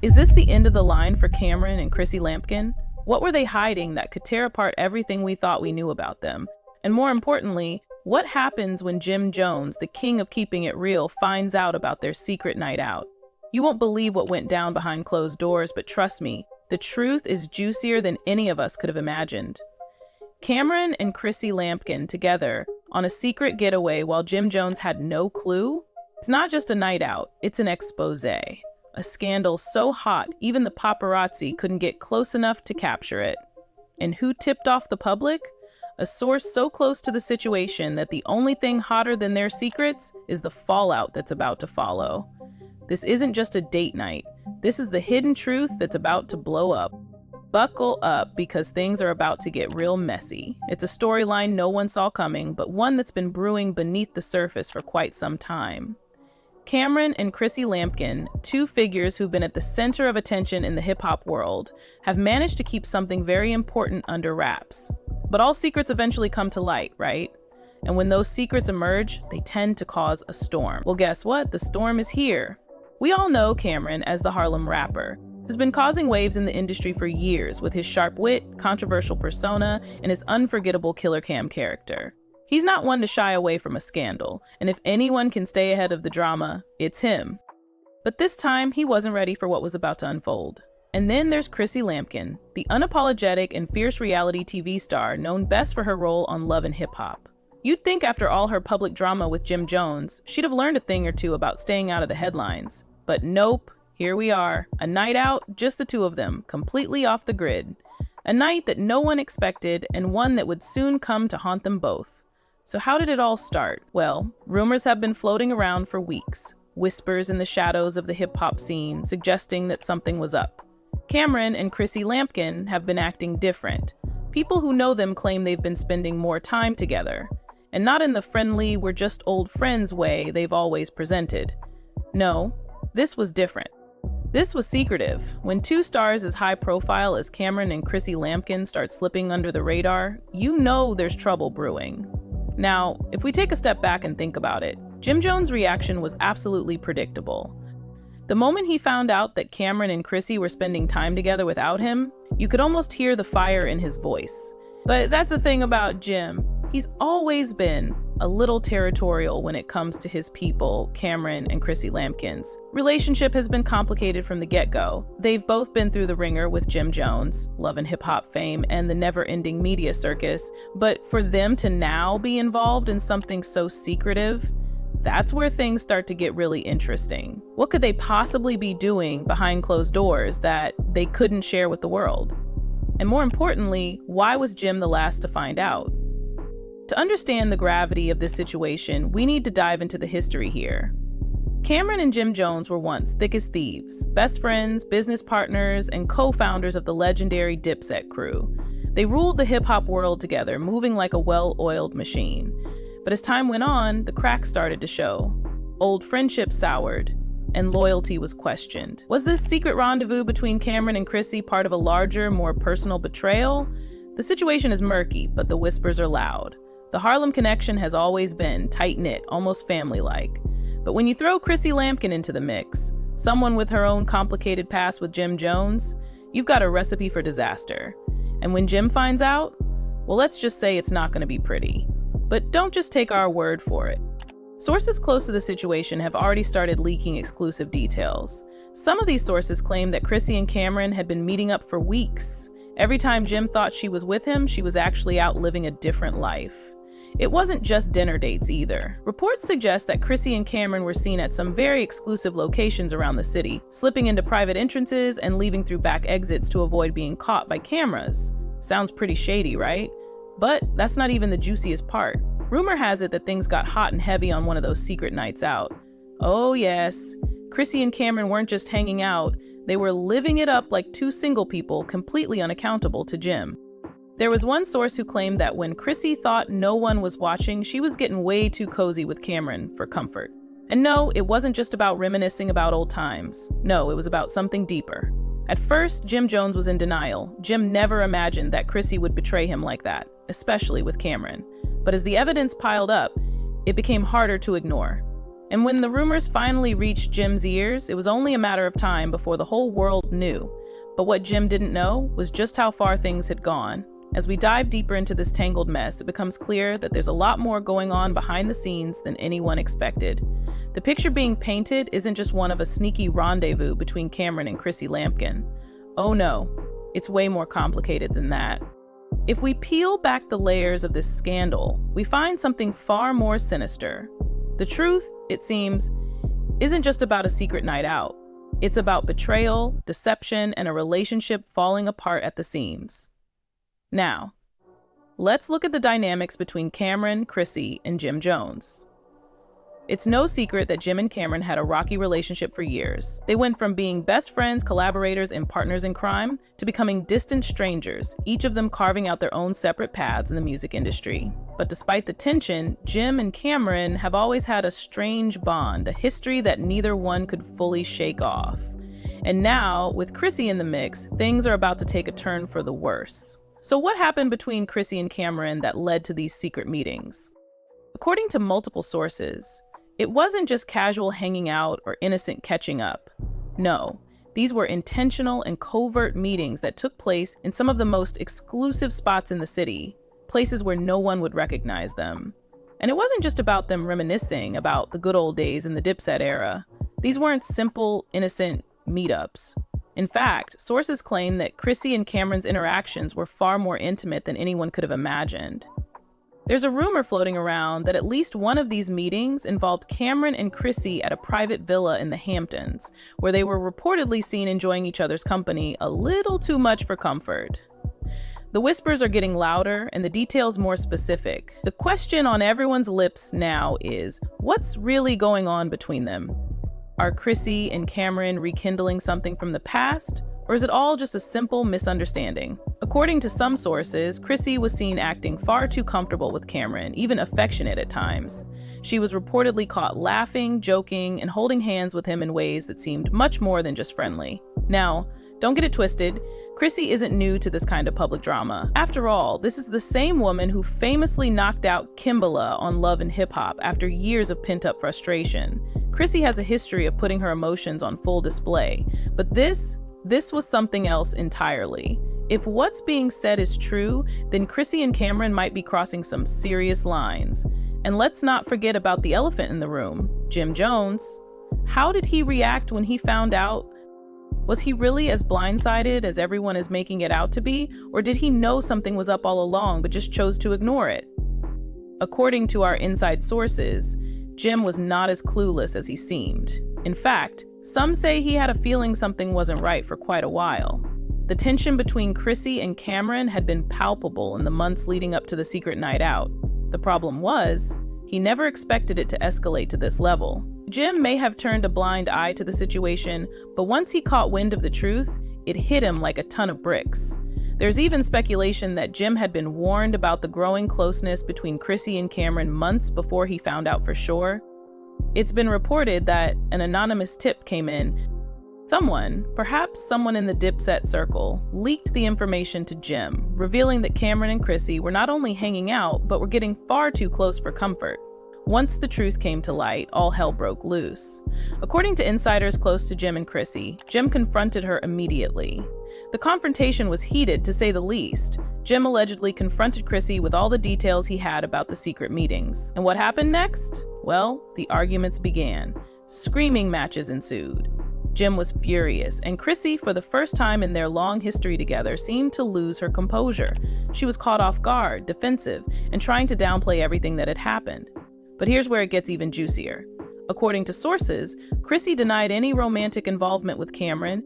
Is this the end of the line for Cameron and Chrissy Lampkin? What were they hiding that could tear apart everything we thought we knew about them? And more importantly, what happens when Jim Jones, the king of keeping it real, finds out about their secret night out? You won't believe what went down behind closed doors, but trust me, the truth is juicier than any of us could have imagined. Cameron and Chrissy Lampkin together on a secret getaway while Jim Jones had no clue? It's not just a night out, it's an expose. A scandal so hot, even the paparazzi couldn't get close enough to capture it. And who tipped off the public? A source so close to the situation that the only thing hotter than their secrets is the fallout that's about to follow. This isn't just a date night. This is the hidden truth that's about to blow up. Buckle up because things are about to get real messy. It's a storyline no one saw coming, but one that's been brewing beneath the surface for quite some time. Cameron and Chrissy Lampkin, two figures who've been at the center of attention in the hip-hop world, have managed to keep something very important under wraps. But all secrets eventually come to light, right? And when those secrets emerge, they tend to cause a storm. Well, guess what? The storm is here. We all know Cameron as the Harlem rapper, who's been causing waves in the industry for years with his sharp wit, controversial persona, and his unforgettable Killer Cam character. He's not one to shy away from a scandal, and if anyone can stay ahead of the drama, it's him. But this time, he wasn't ready for what was about to unfold. And then there's Chrissy Lampkin, the unapologetic and fierce reality TV star known best for her role on Love and Hip Hop. You'd think after all her public drama with Jim Jones, she'd have learned a thing or two about staying out of the headlines. But nope, here we are, a night out, just the two of them, completely off the grid. A night that no one expected, and one that would soon come to haunt them both. So how did it all start? Well, rumors have been floating around for weeks. Whispers in the shadows of the hip-hop scene suggesting that something was up. Cameron and Chrissy Lampkin have been acting different. People who know them claim they've been spending more time together. And not in the friendly, we're just old friends way they've always presented. No, this was different. This was secretive. When two stars as high profile as Cameron and Chrissy Lampkin start slipping under the radar, you know there's trouble brewing. Now, if we take a step back and think about it, Jim Jones' reaction was absolutely predictable. The moment he found out that Cameron and Chrissy were spending time together without him, you could almost hear the fire in his voice. But that's the thing about Jim. He's always been a little territorial when it comes to his people, Cameron and Chrissy Lampkin's. Relationship has been complicated from the get-go. They've both been through the ringer with Jim Jones, Love and Hip Hop fame, and the never-ending media circus. But for them to now be involved in something so secretive, that's where things start to get really interesting. What could they possibly be doing behind closed doors that they couldn't share with the world? And more importantly, why was Jim the last to find out? To understand the gravity of this situation, we need to dive into the history here. Cameron and Jim Jones were once thick as thieves, best friends, business partners, and co-founders of the legendary Dipset crew. They ruled the hip-hop world together, moving like a well-oiled machine. But as time went on, the cracks started to show. Old friendships soured, and loyalty was questioned. Was this secret rendezvous between Cameron and Chrissy part of a larger, more personal betrayal? The situation is murky, but the whispers are loud. The Harlem connection has always been tight-knit, almost family-like. But when you throw Chrissy Lampkin into the mix, someone with her own complicated past with Jim Jones, you've got a recipe for disaster. And when Jim finds out, well, let's just say it's not going to be pretty. But don't just take our word for it. Sources close to the situation have already started leaking exclusive details. Some of these sources claim that Chrissy and Cameron had been meeting up for weeks. Every time Jim thought she was with him, she was actually out living a different life. It wasn't just dinner dates either. Reports suggest that Chrissy and Cameron were seen at some very exclusive locations around the city, slipping into private entrances and leaving through back exits to avoid being caught by cameras. Sounds pretty shady, right? But that's not even the juiciest part. Rumor has it that things got hot and heavy on one of those secret nights out. Oh yes, Chrissy and Cameron weren't just hanging out, they were living it up like two single people completely unaccountable to Jim. There was one source who claimed that when Chrissy thought no one was watching, she was getting way too cozy with Cameron for comfort. And no, it wasn't just about reminiscing about old times. No, it was about something deeper. At first, Jim Jones was in denial. Jim never imagined that Chrissy would betray him like that, especially with Cameron. But as the evidence piled up, it became harder to ignore. And when the rumors finally reached Jim's ears, it was only a matter of time before the whole world knew. But what Jim didn't know was just how far things had gone. As we dive deeper into this tangled mess, it becomes clear that there's a lot more going on behind the scenes than anyone expected. The picture being painted isn't just one of a sneaky rendezvous between Cameron and Chrissy Lampkin. Oh no, it's way more complicated than that. If we peel back the layers of this scandal, we find something far more sinister. The truth, it seems, isn't just about a secret night out. It's about betrayal, deception, and a relationship falling apart at the seams. Now, let's look at the dynamics between Cameron, Chrissy, and Jim Jones. It's no secret that Jim and Cameron had a rocky relationship for years. They went from being best friends, collaborators, and partners in crime to becoming distant strangers, each of them carving out their own separate paths in the music industry. But despite the tension, Jim and Cameron have always had a strange bond, a history that neither one could fully shake off. And now, with Chrissy in the mix, things are about to take a turn for the worse. So what happened between Chrissy and Cameron that led to these secret meetings? According to multiple sources, it wasn't just casual hanging out or innocent catching up. No, these were intentional and covert meetings that took place in some of the most exclusive spots in the city, places where no one would recognize them. And it wasn't just about them reminiscing about the good old days in the Dipset era. These weren't simple, innocent meetups. In fact, sources claim that Chrissy and Cameron's interactions were far more intimate than anyone could have imagined. There's a rumor floating around that at least one of these meetings involved Cameron and Chrissy at a private villa in the Hamptons, where they were reportedly seen enjoying each other's company a little too much for comfort. The whispers are getting louder and the details more specific. The question on everyone's lips now is, what's really going on between them? Are Chrissy and Cameron rekindling something from the past? Or is it all just a simple misunderstanding? According to some sources, Chrissy was seen acting far too comfortable with Cameron, even affectionate at times. She was reportedly caught laughing, joking, and holding hands with him in ways that seemed much more than just friendly. Now, don't get it twisted, Chrissy isn't new to this kind of public drama. After all, this is the same woman who famously knocked out Kimbala on Love and Hip Hop after years of pent-up frustration. Chrissy has a history of putting her emotions on full display, but this was something else entirely. If what's being said is true, then Chrissy and Cameron might be crossing some serious lines. And let's not forget about the elephant in the room, Jim Jones. How did he react when he found out? Was he really as blindsided as everyone is making it out to be, or did he know something was up all along but just chose to ignore it? According to our inside sources, Jim was not as clueless as he seemed. In fact, some say he had a feeling something wasn't right for quite a while. The tension between Chrissy and Cameron had been palpable in the months leading up to the secret night out. The problem was, he never expected it to escalate to this level. Jim may have turned a blind eye to the situation, but once he caught wind of the truth, it hit him like a ton of bricks. There's even speculation that Jim had been warned about the growing closeness between Chrissy and Cameron months before he found out for sure. It's been reported that an anonymous tip came in. Someone, perhaps someone in the Dipset circle, leaked the information to Jim, revealing that Cameron and Chrissy were not only hanging out, but were getting far too close for comfort. Once the truth came to light, all hell broke loose. According to insiders close to Jim and Chrissy, Jim confronted her immediately. The confrontation was heated, to say the least. Jim allegedly confronted Chrissy with all the details he had about the secret meetings. And what happened next? Well, the arguments began. Screaming matches ensued. Jim was furious, and Chrissy, for the first time in their long history together, seemed to lose her composure. She was caught off guard, defensive, and trying to downplay everything that had happened. But here's where it gets even juicier. According to sources, Chrissy denied any romantic involvement with Cameron.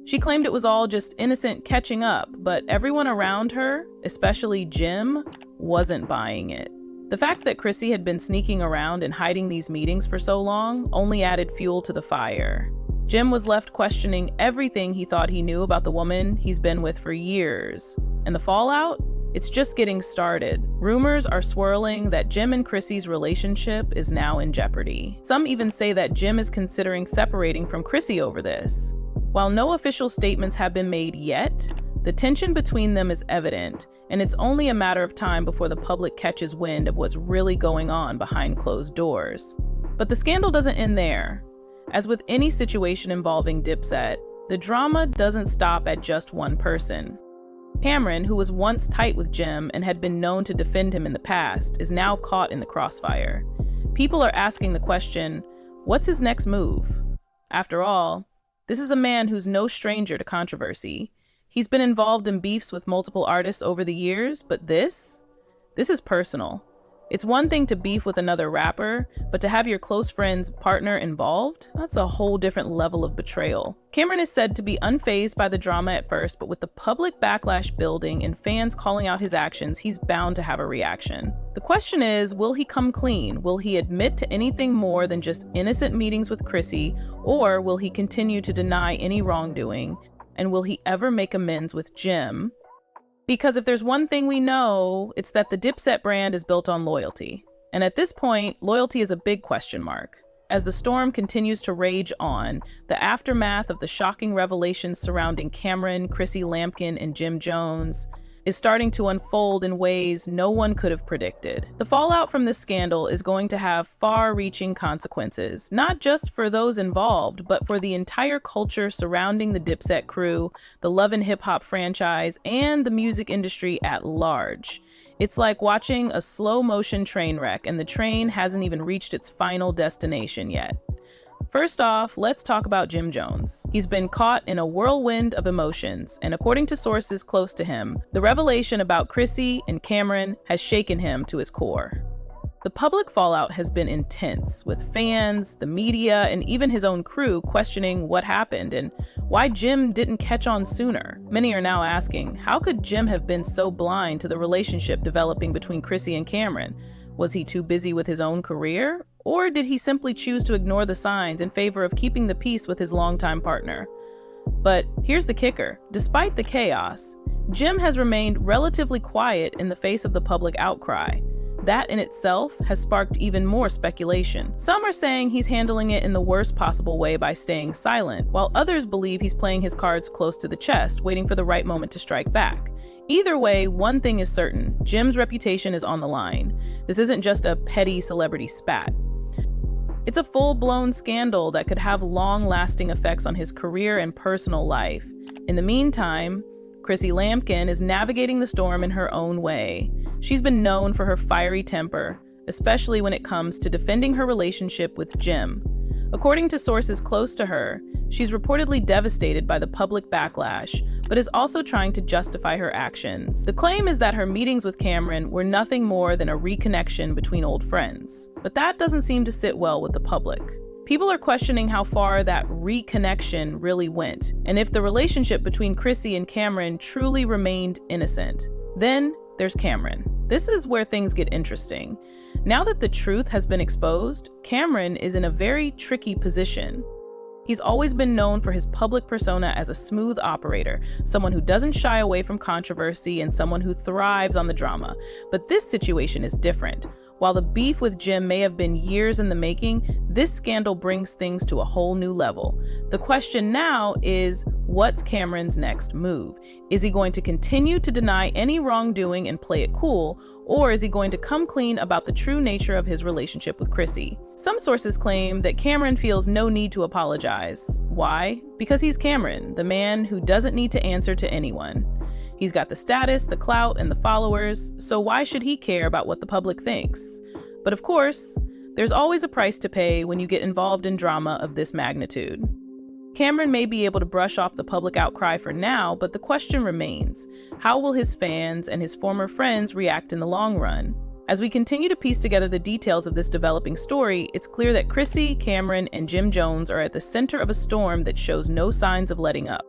She claimed it was all just innocent catching up, but everyone around her, especially Jim, wasn't buying it. The fact that Chrissy had been sneaking around and hiding these meetings for so long only added fuel to the fire. Jim was left questioning everything he thought he knew about the woman he's been with for years. And the fallout? It's just getting started. Rumors are swirling that Jim and Chrissy's relationship is now in jeopardy. Some even say that Jim is considering separating from Chrissy over this. While no official statements have been made yet, the tension between them is evident, and it's only a matter of time before the public catches wind of what's really going on behind closed doors. But the scandal doesn't end there. As with any situation involving Dipset, the drama doesn't stop at just one person. Cameron, who was once tight with Jim and had been known to defend him in the past, is now caught in the crossfire. People are asking the question, what's his next move? After all, this is a man who's no stranger to controversy. He's been involved in beefs with multiple artists over the years, but this is personal. It's one thing to beef with another rapper, but to have your close friend's partner involved, that's a whole different level of betrayal. Cameron is said to be unfazed by the drama at first, but with the public backlash building and fans calling out his actions, he's bound to have a reaction. The question is, will he come clean? Will he admit to anything more than just innocent meetings with Chrissy, or will he continue to deny any wrongdoing? And will he ever make amends with Jim? Because if there's one thing we know, it's that the Dipset brand is built on loyalty. And at this point, loyalty is a big question mark. As the storm continues to rage on, the aftermath of the shocking revelations surrounding Cameron, Chrissy Lampkin, and Jim Jones is starting to unfold in ways no one could have predicted. The fallout from this scandal is going to have far-reaching consequences, not just for those involved, but for the entire culture surrounding the Dipset crew, the Love and Hip Hop franchise, and the music industry at large. It's like watching a slow-motion train wreck, and the train hasn't even reached its final destination yet. First off, let's talk about Jim Jones. He's been caught in a whirlwind of emotions, and according to sources close to him, the revelation about Chrissy and Cameron has shaken him to his core. The public fallout has been intense, with fans, the media, and even his own crew questioning what happened and why Jim didn't catch on sooner. Many are now asking, how could Jim have been so blind to the relationship developing between Chrissy and Cameron? Was he too busy with his own career? Or did he simply choose to ignore the signs in favor of keeping the peace with his longtime partner? But here's the kicker. Despite the chaos, Jim has remained relatively quiet in the face of the public outcry. That in itself has sparked even more speculation. Some are saying he's handling it in the worst possible way by staying silent, while others believe he's playing his cards close to the chest, waiting for the right moment to strike back. Either way, one thing is certain, Jim's reputation is on the line. This isn't just a petty celebrity spat. It's a full-blown scandal that could have long-lasting effects on his career and personal life. In the meantime, Chrissy Lampkin is navigating the storm in her own way. She's been known for her fiery temper, especially when it comes to defending her relationship with Jim. According to sources close to her, she's reportedly devastated by the public backlash, but is also trying to justify her actions. The claim is that her meetings with Cameron were nothing more than a reconnection between old friends, but that doesn't seem to sit well with the public. People are questioning how far that reconnection really went, and if the relationship between Chrissy and Cameron truly remained innocent. Then there's Cameron. This is where things get interesting. Now that the truth has been exposed, Cameron is in a very tricky position. He's always been known for his public persona as a smooth operator, someone who doesn't shy away from controversy and someone who thrives on the drama. But this situation is different. While the beef with Jim may have been years in the making, this scandal brings things to a whole new level. The question now is, what's Cameron's next move? Is he going to continue to deny any wrongdoing and play it cool, or is he going to come clean about the true nature of his relationship with Chrissy? Some sources claim that Cameron feels no need to apologize. Why? Because he's Cameron, the man who doesn't need to answer to anyone. He's got the status, the clout, and the followers, so why should he care about what the public thinks? But of course, there's always a price to pay when you get involved in drama of this magnitude. Cameron may be able to brush off the public outcry for now, but the question remains, how will his fans and his former friends react in the long run? As we continue to piece together the details of this developing story, it's clear that Chrissy, Cameron, and Jim Jones are at the center of a storm that shows no signs of letting up.